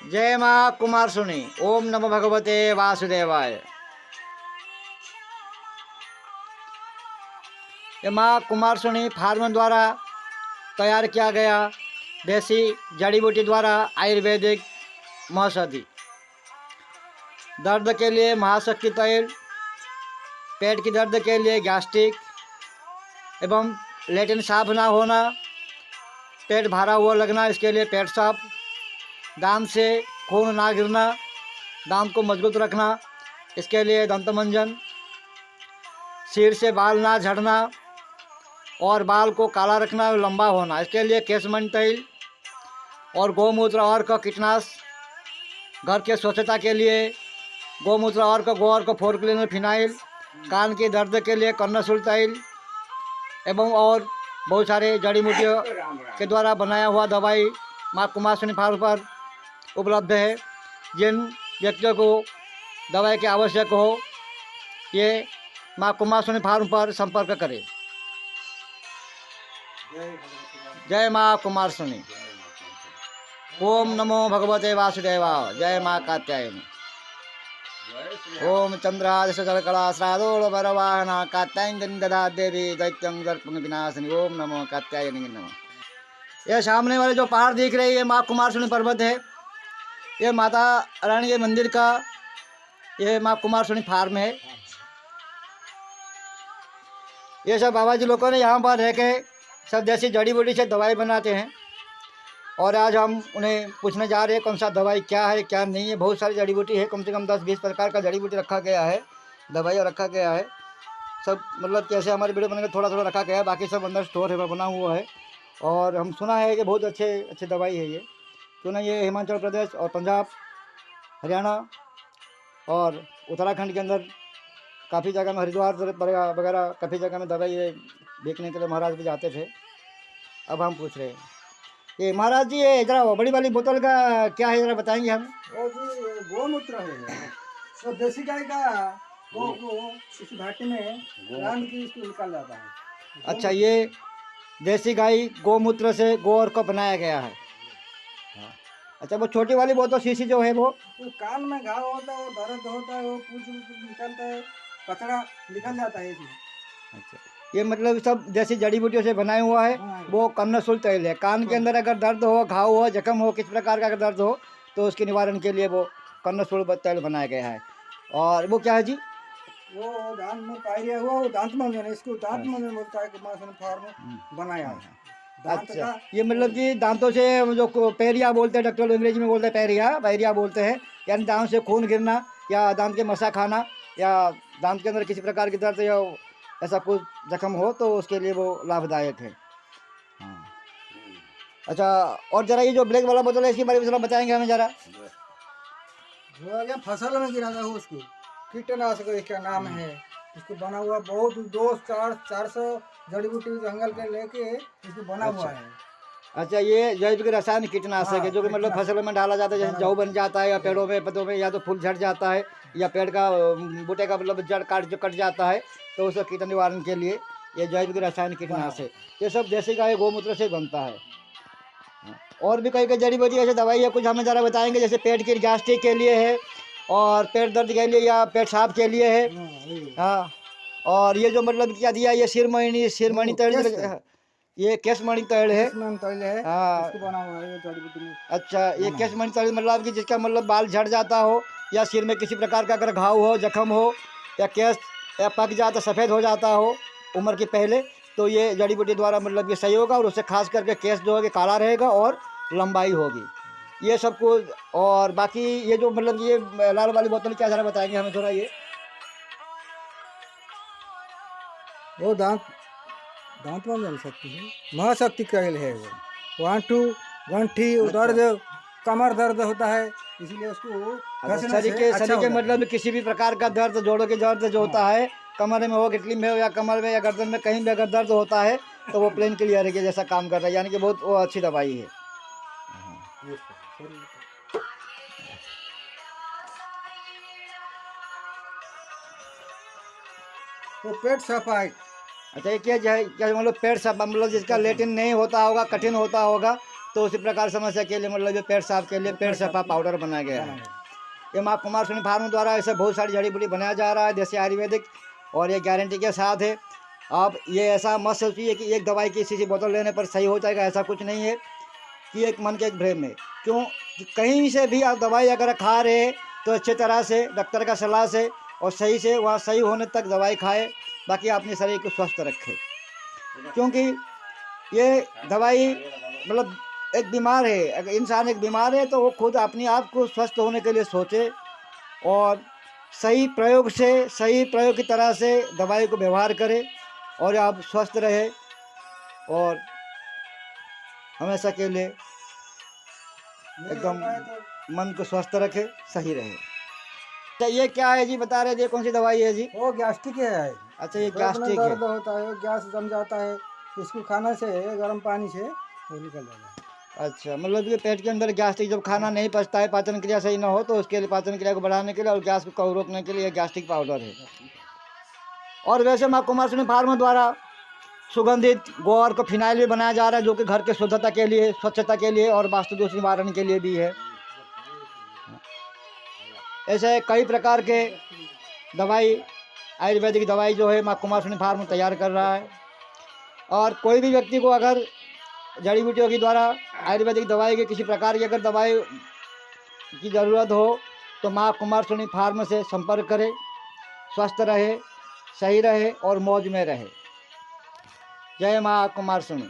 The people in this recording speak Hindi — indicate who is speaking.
Speaker 1: जय माँ कुमार सुनी। ओम नमो भगवते वासुदेवाय। ये माँ कुमार सुनी फार्म द्वारा तैयार किया गया देसी जड़ी बूटी द्वारा आयुर्वेदिक महौषधि। दर्द के लिए महाशक्ति तेल, पेट की दर्द के लिए गैस्ट्रिक एवं लेटिन साफ ना होना, पेट भरा हुआ लगना, इसके लिए पेट साफ, दांत से खून ना गिरना, दांत को मजबूत रखना, इसके लिए दंतमंजन, सिर से बाल ना झड़ना और बाल को काला रखना और लंबा होना, इसके लिए केसमणि तेल और गौमूत्र और का कीटनाशक। घर के स्वच्छता के लिए गौमूत्र और का गोबर का 4 क्लीनर फिनाइल, कान के दर्द के लिए कर्णशूल तेल एवं और बहुत सारे जड़ी बूटियों के द्वारा बनाया हुआ दवाई माँ कुमार सुनी फार्म पर उपलब्ध है। जिन व्यक्तियों को दवाई की आवश्यक हो ये माँ कुमार सुनी फार्म पर संपर्क करें। जय माँ कुमार सुनी। ओम नमो भगवते वासुदेवाय। जय माँ कात्यायनी। ओम चंद्रादश जलकला श्रादोल वरवाहना कात्यायनी ददा देवी दैत्यं दर्पण विनाशिनी। ओम नमो कात्यायनी नमः। यह सामने वाले जो पहाड़ दिख रही है माँ कुमार सुनी पर्वत है। ये माता रानी के मंदिर का ये माँ कुमार सुनी फार्म है। ये सब बाबा जी लोगों ने यहाँ पर रह के सब देसी जड़ी बूटी से दवाई बनाते हैं और आज हम उन्हें पूछने जा रहे हैं कौन सा दवाई क्या है क्या नहीं है। बहुत सारी जड़ी बूटी है, कम से कम 10-20 प्रकार का जड़ी बूटी रखा गया है, दवाइयाँ रखा गया है। सब मतलब कैसे हमारे वीडियो बनेंगे थोड़ा थोड़ा रखा गया है, बाकी सब अंदर स्टोर है बना हुआ है। और हम सुना है कि बहुत अच्छे दवाई है ये। क्यों ना ये हिमाचल प्रदेश और पंजाब, हरियाणा और उत्तराखंड के अंदर काफ़ी जगह में, हरिद्वार वगैरह काफ़ी जगह में दवाई ये बेचने के लिए महाराज भी जाते थे। अब हम पूछ रहे हैं ये महाराज जी, ये जरा बड़ी वाली बोतल का क्या है, जरा बताएंगे हमें।
Speaker 2: वो जी गोमूत्र है, तो देसी गाय का गो को इस घाटी में रान की इसको निकाल जाता है।
Speaker 1: अच्छा, ये देसी गाय गौमूत्र से गोबर को बनाया गया है। अच्छा, वो छोटी वाली बोतल शीशी जो है वो
Speaker 2: कान में घाव होता है, दर्द होता है, वो पूछ निकलता है, कचरा निकल जाता है इसमें।
Speaker 1: अच्छा, ये मतलब सब देसी जड़ी बूटियों से बनाया हुआ है। वो कर्णशूल तेल है। कान के अंदर अगर दर्द हो, घाव हो, जख्म हो, किस प्रकार का अगर दर्द हो तो उसके निवारण के लिए वो कर्णशूल तेल बनाया गया है। और वो क्या है जी?
Speaker 2: वो दांत में पायरिया हुआ, वो दांत मंजन है, इसको दांत मंजन बोलता है कि मासन फार्म बनाया है दांत
Speaker 1: अच्छा,
Speaker 2: का।
Speaker 1: ये मतलब कि दांतों से जो पैरिया बोलते हैं, डॉक्टर अंग्रेजी में बोलते हैं पैरिया बोलते हैं, यानी दांत से खून गिरना या दांत के मसा खाना या दांत के अंदर किसी प्रकार की दर्द या ऐसा कुछ जख्म हो तो उसके लिए वो लाभदायक है। हाँ। अच्छा, और जरा ये जो ब्लैक वाला बोतल है इसके बारे में थोड़ा बताएंगे हमें जरा।
Speaker 2: वो क्या फसल में गिरा था वो, उसको कीटनाशक इसका नाम है। इसको बना हुआ बहुत 200-400 जड़ी बूटी जंगल के लेके इसको बना हुआ है।
Speaker 1: अच्छा, ये जैविक रासायनिक कीटनाशक है जो कि मतलब फसलों में डाला जाता है, जैसे जौ बन जाता है या पेड़ों में पत्तों में, या तो फूल झड़ जाता है या पेड़ का बूटे का मतलब जड़ कट जाता है तो उसका कीट निवारण के लिए ये जैविक रासायनिक कीटनाशक, ये सब देसी गाय गौमूत्र से बनता है। और भी कई कई जड़ी बूटी ऐसे दवाई है, कुछ हमें ज़रा बताएंगे। जैसे पेट की गैस्ट्रिक के लिए है और पेट दर्द के लिए या पेट साफ के लिए है। हाँ, और ये जो मतलब क्या दिया, ये सिरमणि तेल, ये केसमणि तेल है। हाँ,
Speaker 2: इसको बना हुआ है ये जड़ी बूटी में।
Speaker 1: अच्छा, ये केसमणि तेल मतलब कि जिसका मतलब बाल झड़ जाता हो या सिर में किसी प्रकार का अगर घाव हो, जख्म हो या केस या पक जाता, सफ़ेद हो जाता हो उम्र के पहले, तो ये जड़ी बूटी द्वारा मतलब ये सही होगा और उससे खास करके केस जो है कि काला रहेगा और लंबाई होगी, ये सब कुछ। और बाकी ये जो मतलब ये लाल वाली बोतल क्या जरा बताएंगे हमें थोड़ा। ये
Speaker 2: वो दांत में जल सकती है, महाशक्ति कैल है वो। गंठी दर्द, कमर दर्द होता है, इसलिए उसको घसने से अच्छा
Speaker 1: शरीर
Speaker 2: हो
Speaker 1: के
Speaker 2: जाता है।
Speaker 1: मतलब किसी भी प्रकार का दर्द, जोड़ों के दर्द जो होता है, कमर में हो, गिटली में हो या कमर में या गर्दन में कहीं भी अगर दर्द होता है तो वो प्लेन क्लियर के जैसा काम करता है, यानी कि बहुत वो अच्छी दवाई है।
Speaker 2: वो पेट सफाई।
Speaker 1: अच्छा, ये क्या मतलब पेट साफ, मतलब जिसका लेटिन नहीं होता होगा, कठिन होता होगा, तो उसी प्रकार समस्या के लिए मतलब ये पेट साफ के लिए पेट सफा पाउडर बनाया गया है। ये माँ कुमार सोनी फार्म द्वारा ऐसे बहुत सारी जड़ी बूटी बनाया जा रहा है देसी आयुर्वेदिक, और ये गारंटी के साथ है। आप ये ऐसा मत सोचिए कि एक दवाई की शीशी बोतल लेने पर सही हो जाएगा, ऐसा कुछ नहीं है कि एक मन के एक भ्रम है। क्यों कि कहीं से भी आप दवाई अगर खा रहे हैं तो अच्छे तरह से डॉक्टर का सलाह से और सही से वहाँ सही होने तक दवाई खाए, बाकी अपने शरीर को स्वस्थ रखें। क्योंकि ये दवाई मतलब एक बीमार है, अगर इंसान एक बीमार है तो वो खुद अपने आप को स्वस्थ होने के लिए सोचे और सही प्रयोग से सही प्रयोग की तरह से दवाई को व्यवहार करे और आप स्वस्थ रहे और हमेशा के लिए एकदम मन को स्वस्थ रखे, सही रहे। अच्छा ये क्या है जी, बता रहे थे कौन सी दवाई है जी?
Speaker 2: वो गैस्ट्रिक है।
Speaker 1: अच्छा ये
Speaker 2: पेट में
Speaker 1: गैस्ट्रिक है।
Speaker 2: दर्द होता है, गैस जम जाता है, इसको खाने से गर्म पानी से वो निकल जाता है।
Speaker 1: अच्छा मतलब ये पेट के अंदर गैस्ट्रिक जब खाना नहीं पचता है, पाचन क्रिया सही ना हो तो उसके लिए पाचन क्रिया को बढ़ाने के लिए और गैस को रोकने के लिए गैस्ट्रिक पाउडर है। और वैसे माँ कुमार सोनी फार्म द्वारा सुगंधित गोबर को फिनाइल भी बनाया जा रहा है, जो कि घर के शुद्धता के लिए, स्वच्छता के लिए और वास्तु दोष निवारण के लिए भी है। ऐसे कई प्रकार के दवाई आयुर्वेदिक दवाई जो है माँ कुमार सोनी फार्म तैयार कर रहा है। और कोई भी व्यक्ति को अगर जड़ी बूटियों के द्वारा आयुर्वेदिक दवाई की किसी प्रकार की अगर दवाई की ज़रूरत हो तो माँ कुमार सोनी फार्म से संपर्क करें, स्वस्थ रहे, सही रहे और मौज में रहे। जय माँ कुमार सोनी।